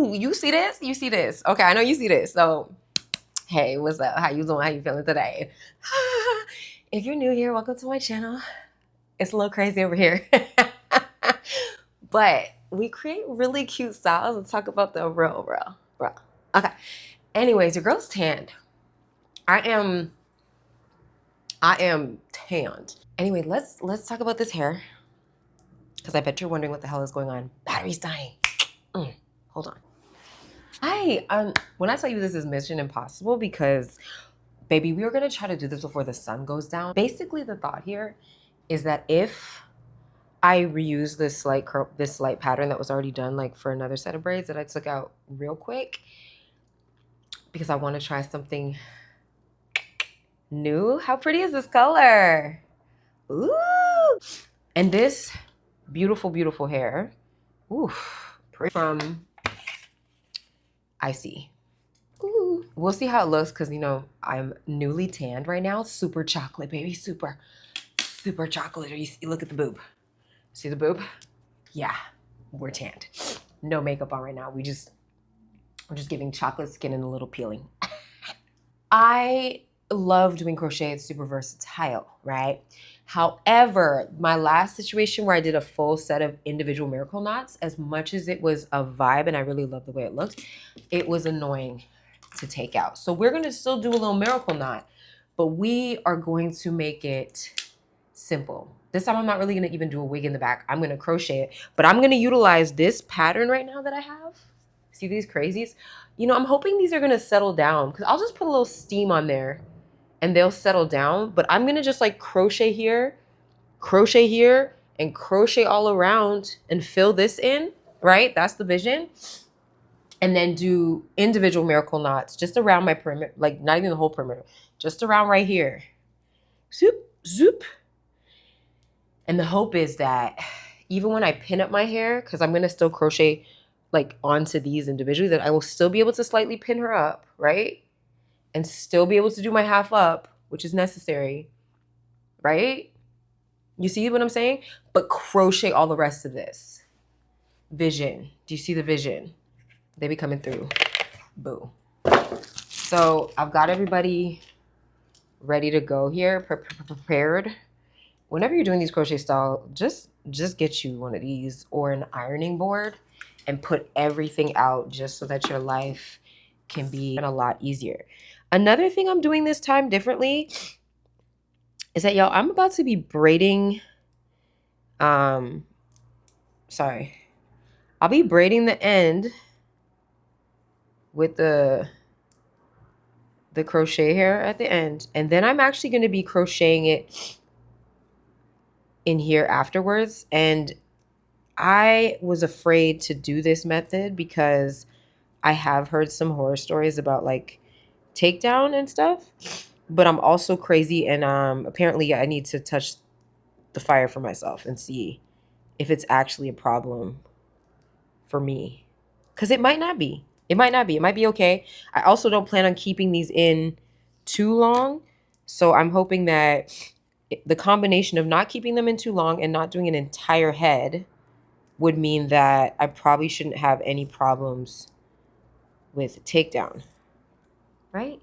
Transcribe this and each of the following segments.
Ooh, you see this? You see this? Okay, I know you see this. So, hey, what's up? How you doing? How you feeling today? If you're new here, welcome to my channel. It's a little crazy over here. But we create really cute styles and talk about the real. Okay. Anyways, your girl's tanned. I am tanned. Anyway, let's talk about this hair. Because I bet you're wondering what the hell is going on. Battery's dying. Hold on. Hi. When I tell you this is Mission Impossible, because baby, we were gonna try to do this before the sun goes down. Basically, the thought here is that if I reuse this light pattern that was already done, like for another set of braids that I took out real quick, because I want to try something new. How pretty is this color? Ooh! And this beautiful, beautiful hair, ooh, from ISEE. Ooh. We'll see how it looks because, you know, I'm newly tanned right now. Super chocolate, baby. Super, super chocolate. You look at the boob. See the boob? Yeah, we're tanned. No makeup on right now. We're just giving chocolate skin and a little peeling. I love doing crochet. It's super versatile, right? However, my last situation where I did a full set of individual miracle knots, as much as it was a vibe and I really loved the way it looked, it was annoying to take out. So we're going to still do a little miracle knot, but we are going to make it simple. This time I'm not really going to even do a wig in the back. I'm going to crochet it, but I'm going to utilize this pattern right now that I have. See these crazies? You know, I'm hoping these are going to settle down because I'll just put a little steam on there and they'll settle down. But I'm going to just like crochet here, and crochet all around and fill this in, right? That's the vision. And then do individual miracle knots just around my perimeter, like not even the whole perimeter, just around right here. Zoop, zoop. And the hope is that even when I pin up my hair, because I'm going to still crochet like onto these individually, that I will still be able to slightly pin her up, right? And still be able to do my half up, which is necessary, right? You see what I'm saying? But crochet all the rest of this. Vision. Do you see the vision? They be coming through. Boo. So I've got everybody ready to go here, prepared. Whenever you're doing these crochet style, just get you one of these or an ironing board and put everything out just so that your life can be a lot easier. Another thing I'm doing this time differently is that, y'all, I'm about to be braiding, I'll be braiding the end with the crochet hair at the end. And then I'm actually going to be crocheting it in here afterwards. And I was afraid to do this method because I have heard some horror stories about like takedown and stuff, but I'm also crazy and apparently I need to touch the fire for myself and see if it's actually a problem for me, because it might not be. It might be okay. I also don't plan on keeping these in too long, so I'm hoping that the combination of not keeping them in too long and not doing an entire head would mean that I probably shouldn't have any problems with takedown, right?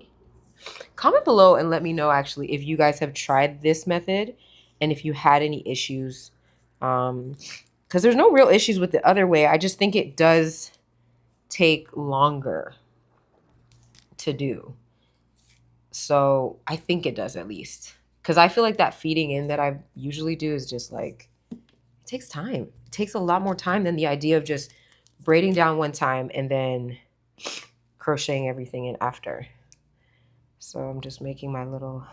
Comment below and let me know actually if you guys have tried this method and if you had any issues, because there's no real issues with the other way. I just think it does take longer to do. So I think it does, at least, because I feel like that feeding in that I usually do is just like, it takes time. It takes a lot more time than the idea of just braiding down one time and then crocheting everything in after. So I'm just making my little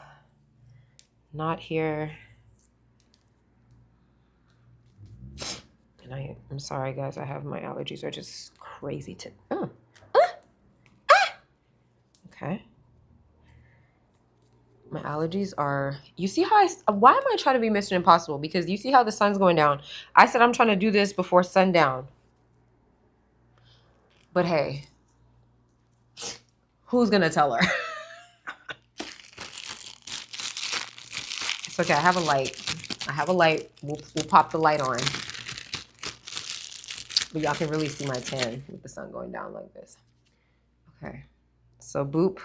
knot here. And I'm sorry, guys. I have my allergies are just crazy to. Okay. My allergies are. You see how why am I trying to be Mission Impossible? Because you see how the sun's going down. I said I'm trying to do this before sundown. But hey, who's gonna tell her? It's okay. I have a light. We'll pop the light on. But y'all can really see my tan with the sun going down like this. Okay, so boop.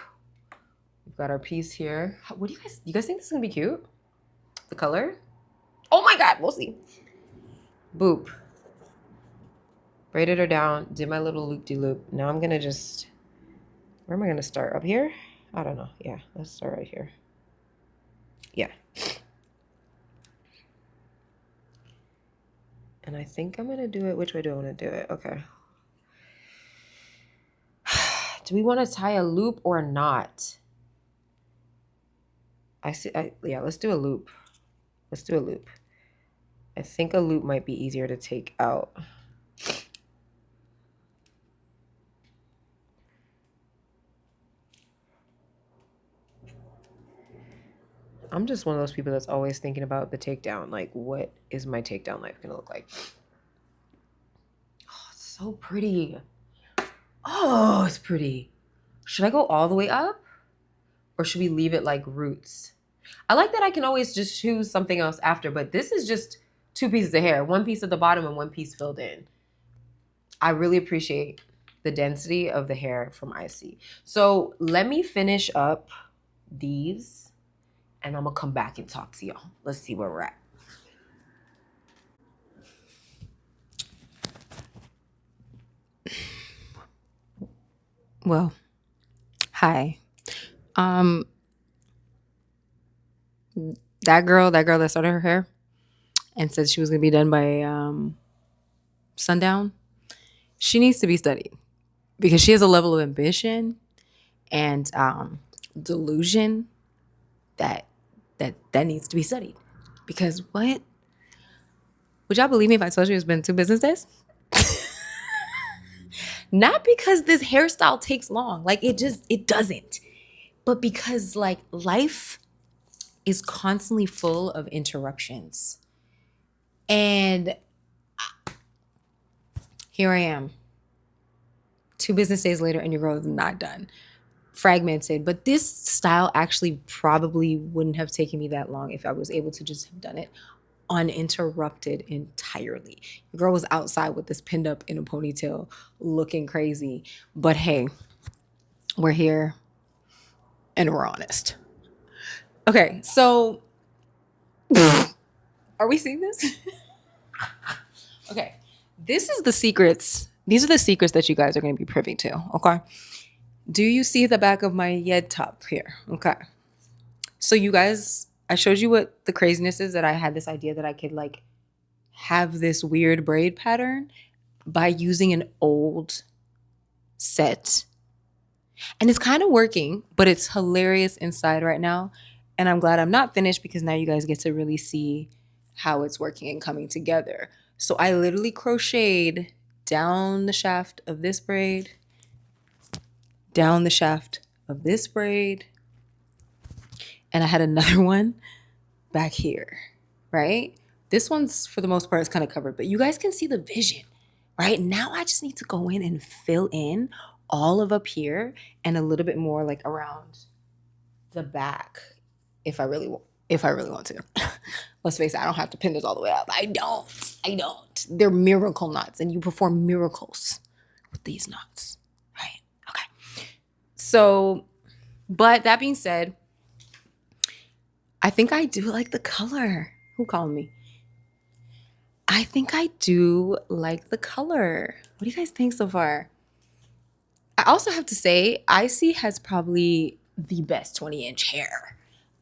We've got our piece here. What do you guys think this is gonna be cute? The color? Oh my God, we'll see. Boop. Braided her down, did my little loop-de-loop. Now I'm gonna just, where am I gonna start? Up here? I don't know. Yeah, let's start right here. Yeah. And I think I'm gonna do it, which way do I wanna do it? Okay. Do we wanna tie a loop or a knot? Yeah, let's do a loop. Let's do a loop. I think a loop might be easier to take out. I'm just one of those people that's always thinking about the takedown. Like, what is my takedown life gonna look like? Oh, it's so pretty. Oh, it's pretty. Should I go all the way up? Or should we leave it like roots? I like that I can always just choose something else after, but this is just 2 pieces of hair. 1 piece at the bottom and 1 piece filled in. I really appreciate the density of the hair from ISEE. So let me finish up these and I'm gonna come back and talk to y'all. Let's see where we're at. Well, hi. That girl that started her hair and said she was gonna be done by sundown, she needs to be studied because she has a level of ambition and delusion that needs to be studied. Because what? Would y'all believe me if I told you it's been 2 business days? Not because this hairstyle takes long, like it doesn't, but because like life is constantly full of interruptions. And here I am, 2 business days later, and your girl is not done. Fragmented. But this style actually probably wouldn't have taken me that long if I was able to just have done it uninterrupted entirely. Your girl was outside with this pinned up in a ponytail looking crazy. But hey, we're here and we're honest. Okay, so are we seeing this? Okay, this is the secrets. These are the secrets that you guys are going to be privy to, okay? Do you see the back of my head top here? Okay. So you guys, I showed you what the craziness is, that I had this idea that I could like have this weird braid pattern by using an old set. And it's kind of working, but it's hilarious inside right now. And I'm glad I'm not finished because now you guys get to really see how it's working and coming together. So I literally crocheted down the shaft of this braid, down the shaft of this braid, and I had another one back here, right? This one's, for the most part, is kind of covered, but you guys can see the vision, right? Now I just need to go in and fill in all of up here and a little bit more like around the back if I really want to. Let's face it, I don't have to pin this all the way up. I don't. They're miracle knots, and you perform miracles with these knots, right? Okay. So, but that being said, I think I do like the color. Who called me? I think I do like the color. What do you guys think so far? I also have to say, ISEE has probably the best 20-inch hair.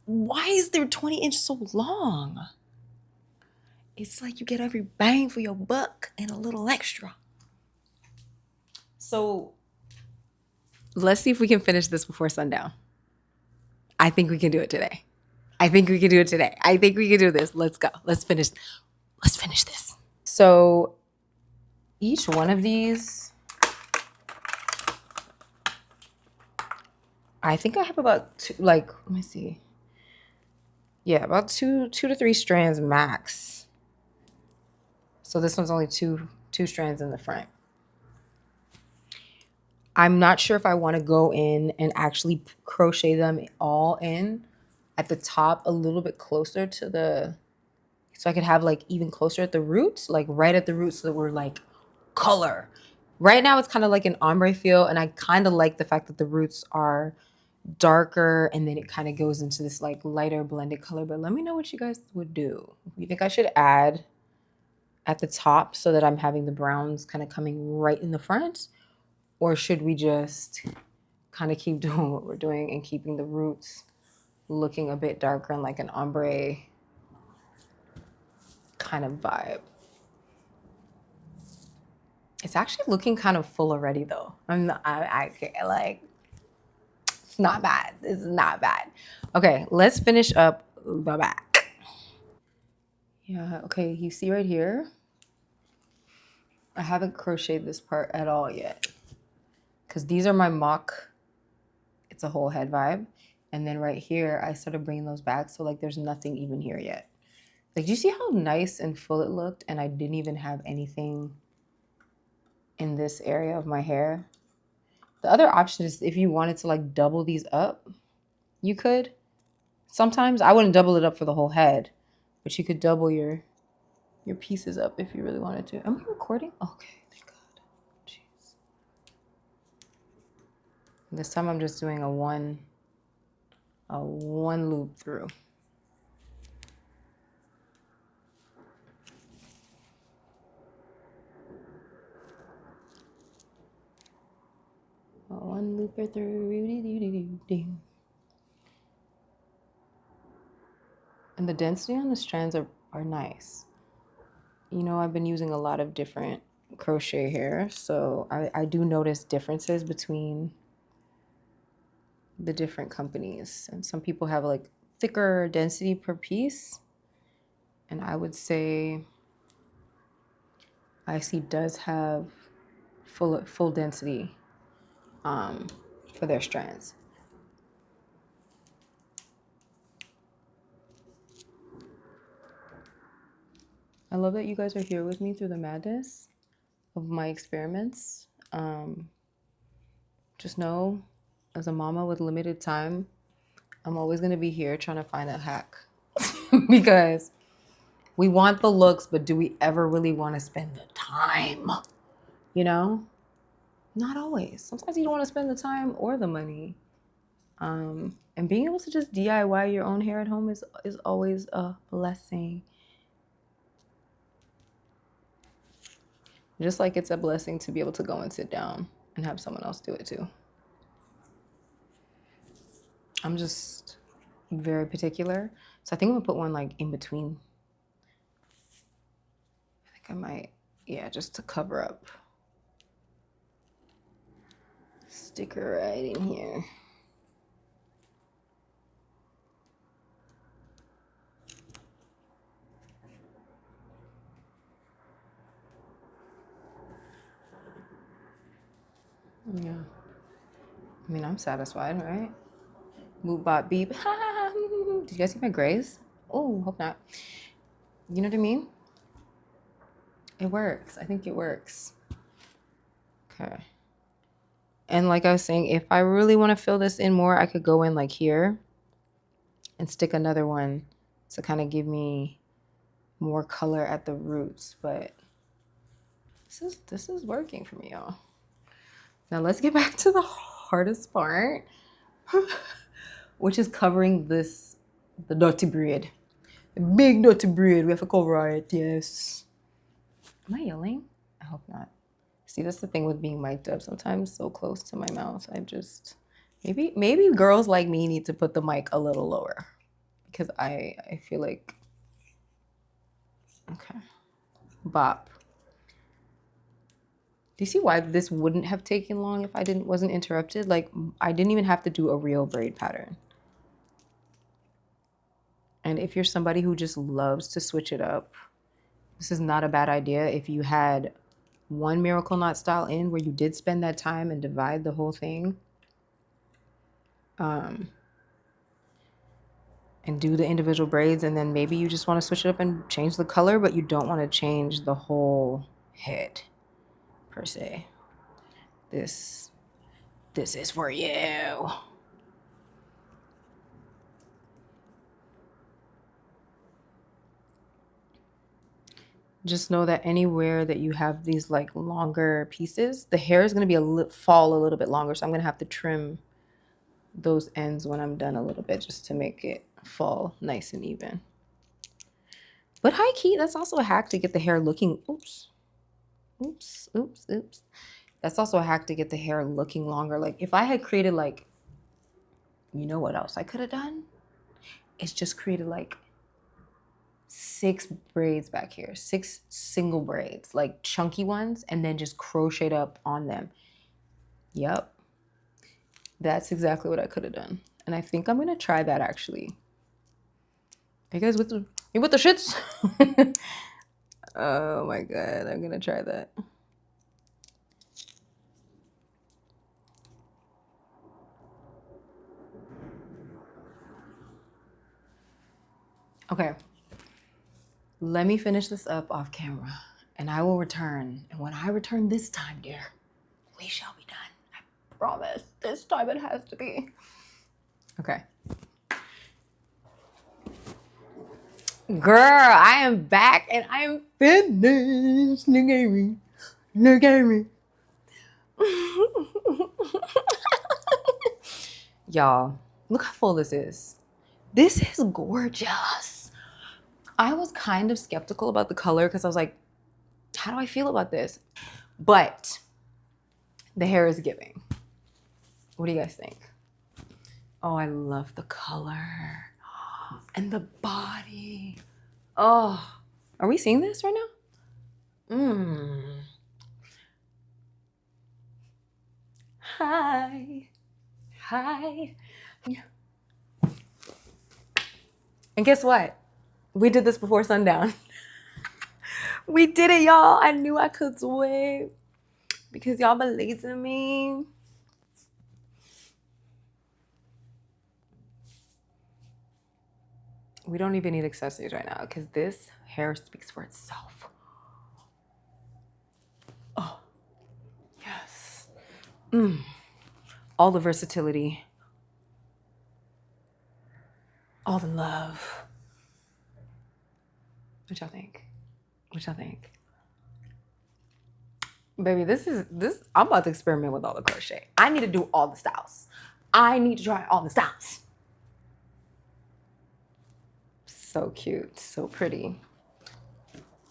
Why is their 20-inch so long? It's like you get every bang for your buck and a little extra. So let's see if we can finish this before sundown. I think we can do it today. I think we can do this. Let's go. Let's finish this. So each one of these, I think I have about two, like, let me see. Yeah, about two to three strands max. So this one's only two strands in the front. I'm not sure if I want to go in and actually crochet them all in at the top a little bit closer to the, so I could have like even closer at the roots, like right at the roots, so that we're like color. Right now it's kind of like an ombre feel, and I kind of like the fact that the roots are darker and then it kind of goes into this like lighter blended color. But let me know what you guys would do. You think I should add at the top so that I'm having the browns kind of coming right in the front? Or should we just kind of keep doing what we're doing and keeping the roots looking a bit darker and like an ombre kind of vibe? It's actually looking kind of full already though. I like, it's not bad. It's not bad. Okay, let's finish up the back. Yeah, okay, you see right here? I haven't crocheted this part at all yet. Because these are my mock, it's a whole head vibe. And then right here, I started bringing those back. So like there's nothing even here yet. Like, do you see how nice and full it looked? And I didn't even have anything in this area of my hair. The other option is if you wanted to like double these up, you could. Sometimes I wouldn't double it up for the whole head, but you could double your pieces up if you really wanted to. Am I recording? Okay, thank God. Jeez. This time I'm just doing a one loop through. One looper through. And the density on the strands are nice. You know, I've been using a lot of different crochet hair, so I do notice differences between the different companies. And some people have like thicker density per piece. And I would say ISEE does have full density for their strands. I love that you guys are here with me through the madness of my experiments. Just know, as a mama with limited time, I'm always going to be here trying to find a hack. Because we want the looks, but do we ever really want to spend the time? You know? Not always. Sometimes you don't want to spend the time or the money. And being able to just DIY your own hair at home is always a blessing. Just like it's a blessing to be able to go and sit down and have someone else do it too. I'm just very particular. So I think I'm gonna put one like in between. I think I might, yeah, just to cover up. Stick her right in here. Yeah. I mean, I'm satisfied, right? Boop, bop, beep. Did you guys see my grays? Oh, hope not. You know what I mean? It works. I think it works. Okay. And like I was saying, if I really want to fill this in more, I could go in like here and stick another one to kind of give me more color at the roots. But this is working for me, y'all. Now let's get back to the hardest part, which is covering the dirty braid. The big dirty braid. We have to cover it, yes. Am I yelling? I hope not. See, that's the thing with being mic'd up. Sometimes so close to my mouth, I just, maybe girls like me need to put the mic a little lower, because I feel like, okay, bop. Do you see why this wouldn't have taken long if I wasn't interrupted? Like, I didn't even have to do a real braid pattern. And if you're somebody who just loves to switch it up, this is not a bad idea. If you had one miracle knot style in where you did spend that time and divide the whole thing, and do the individual braids, and then maybe you just want to switch it up and change the color, but you don't want to change the whole head per se. This is for you. just know that anywhere that you have these like longer pieces, the hair is going to be fall a little bit longer. So I'm going to have to trim those ends when I'm done a little bit just to make it fall nice and even. But high key, that's also a hack to get the hair looking, oops. That's also a hack to get the hair looking longer. Like if I had created like, you know what else I could have done? It's just created like 6 braids back here, 6 single braids, like chunky ones, and then just crocheted up on them. Yep. That's exactly what I could have done. And I think I'm gonna try that actually. Are you guys with the shits? Oh my God, I'm gonna try that. Okay, let me finish this up off camera and I will return. And when I return this time, dear, we shall be done. I promise. This time it has to be. Okay. Girl, I am back and I am finished. Look at me. Look at me. Y'all, look how full this is. This is gorgeous. I was kind of skeptical about the color because I was like, how do I feel about this? But the hair is giving. What do you guys think? Oh, I love the color and the body. Oh, are we seeing this right now? Hi. And guess what? We did this before sundown. We did it, y'all. I knew I could do it because y'all believed in me. We don't even need accessories right now because this hair speaks for itself. Oh, yes. All the versatility. All the love. What y'all think? Baby, I'm about to experiment with all the crochet. I need to do all the styles. I need to try all the styles. So cute, so pretty.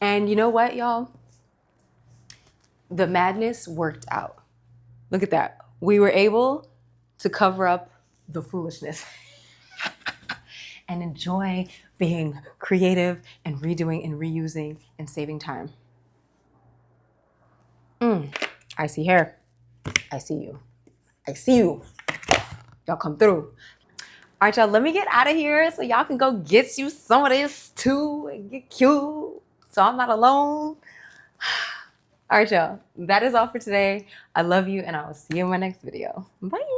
And you know what, y'all? The madness worked out. Look at that. We were able to cover up the foolishness and enjoy being creative and redoing and reusing and saving time. ISEE Hair. I see you. Y'all come through. All right, y'all, let me get out of here so y'all can go get you some of this too and get cute so I'm not alone. All right, y'all, that is all for today. I love you and I will see you in my next video. Bye.